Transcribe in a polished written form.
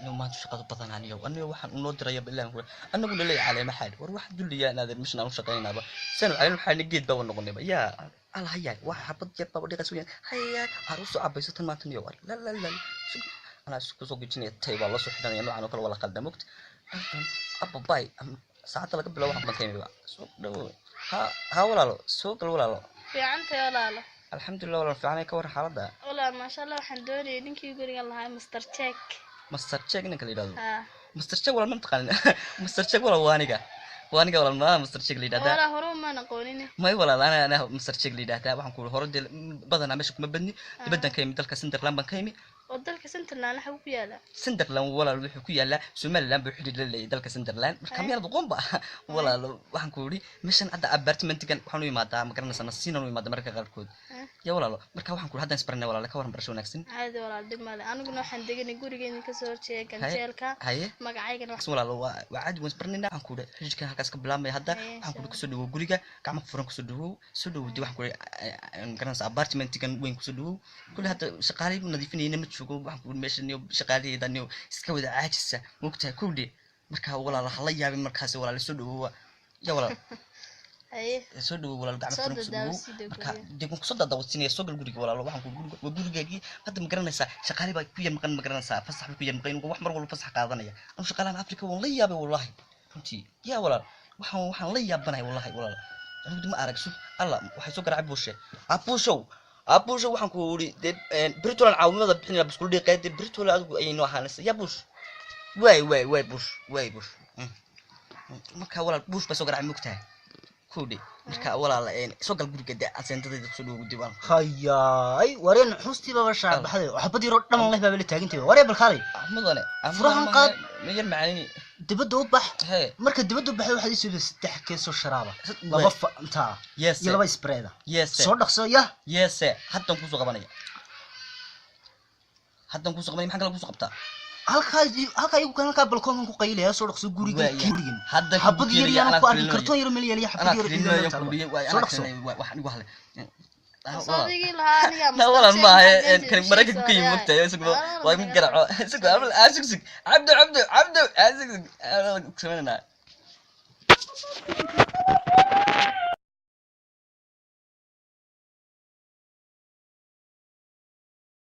نو ما تشقد بدن عنيو أنا واحد نودر يا بالله أنا أقول لي على محل وواحد يقول لي أنا هذا مش ناوي شقينا با سنو على المحل نجيت بقى ونقولني با يا الله هيا واحد حبط جت بقى ودي قسويا هيا عروس عبيسة ما تنيو لا لا لا أنا سوق جنيه تايب الله سبحانه ينو عنو كل ولا قدمت أبا باي ساعات لقى بلا واحد مكاني بقى سوق دو ها ولا لا سوق ولا لا في عنتي ولا لا الحمد لله ولا في عني كور حالة ولا ما شاء الله حندوري إنك يقول الله هاي مستر تشيك مستر تشيك إنك اللي دادو ها مستر تشيك ولا منطقة مستر تشيك ولا وانيكا ولا ما مستر تشيك اللي دادا ولا هروم ما نقولينه ما ولا أنا مستر تشيك اللي دادا waxaan ku hor badan ama shaqo ma badni dibaddan ka yimid dalka Sunderland baan ka yimid ودلك سنتنا حبوا يالا Sunderland wala wuxuu ku yaala Somaliland buu xidhiidh la leeyahay dalka Sunderland marka meel qoomba wala waxaan ku yiri mission hadda apartment-kan waxaan u imaadaa ma garanaysaa nasiina u imaadaa marka qaarkood ya walaalo marka waxaan ku yiri haddaan isbarnay walaalo ka waran barasho wanaagsan caadi walaal dib maale aniguna waxaan deganay gurigeena ka soo horjeeday ganjeelka magacaygan wax walaalo waa caadi waan isbarnay waxaan ku yiri xidhiidhkan halkaas ka bilaabmay hadda waxaan ku yiri kusoo dhawo guriga gacmo furan kusoo dhawo soo dhawo waxaan ku yiri ma garanaysaa apartment-kan weyn kusoo dhawo kulli hadda shaqaalay nadiifinayna ma joogo waxaan ku yiri meesha niyo shaqaaleyda niyo iska wada caajisa moogtahay kulli marka walaalo hala yaabin markaas walaalo soo dhawo ya walaalo soo dhawo walaalo gacmo furan kusoo dhawo marka dib ku soo dadawsinaya soo gal guriga walaalo waxaan ku gurigaagii hadda ma garanaysaa shaqaalay baa ku yar maqan ma garanaysaa fasax ku yar maqan wax mar walba fasax qaadanaya anu shaqalaan Afrika waan la yaabay wallahi runtii ya walaalo waxaan la yaabanahay wallahi walaalo anigu ma aragso alla waxay soo garacay buushe abusho waxaan ku yiri Britolan caawimada bixinaya biskuul dhiqeed Britolan adigu ay noo ahaanaysa ya bush way bush marka walaal bush ba soo garacay mugtahay كودي مركا ولا لا سوق الجوري قد أسنتي تقصدوا وديوان هياي ورين حوستي بابا شعب بحذي وحبدي رد ما الله بابل تاجنتي وري بالخالي أحمد أنا فرحان قاد مجر معاني دبدو بح مركا دبدو بح واحد يسوي بس تحكيسو الشرابة لبف انت يلا باي سبريدا صدق صو يس حتى نكون سوق بنيا حتى نكون سوق بنيا محل نكون سوق بتاع halka igu kan ka balkoon ku qaylaya soo dhaqso guriga kiirigin habad yar yar ku arki karto yar meel yar habad yar soo dhaqso wax igu hale صديقي لهاني لا والله ما هي كان مركز كي مقطع يسقط وايد مقرع سقط عمل اسقسق عبدو اسقسق سمعنا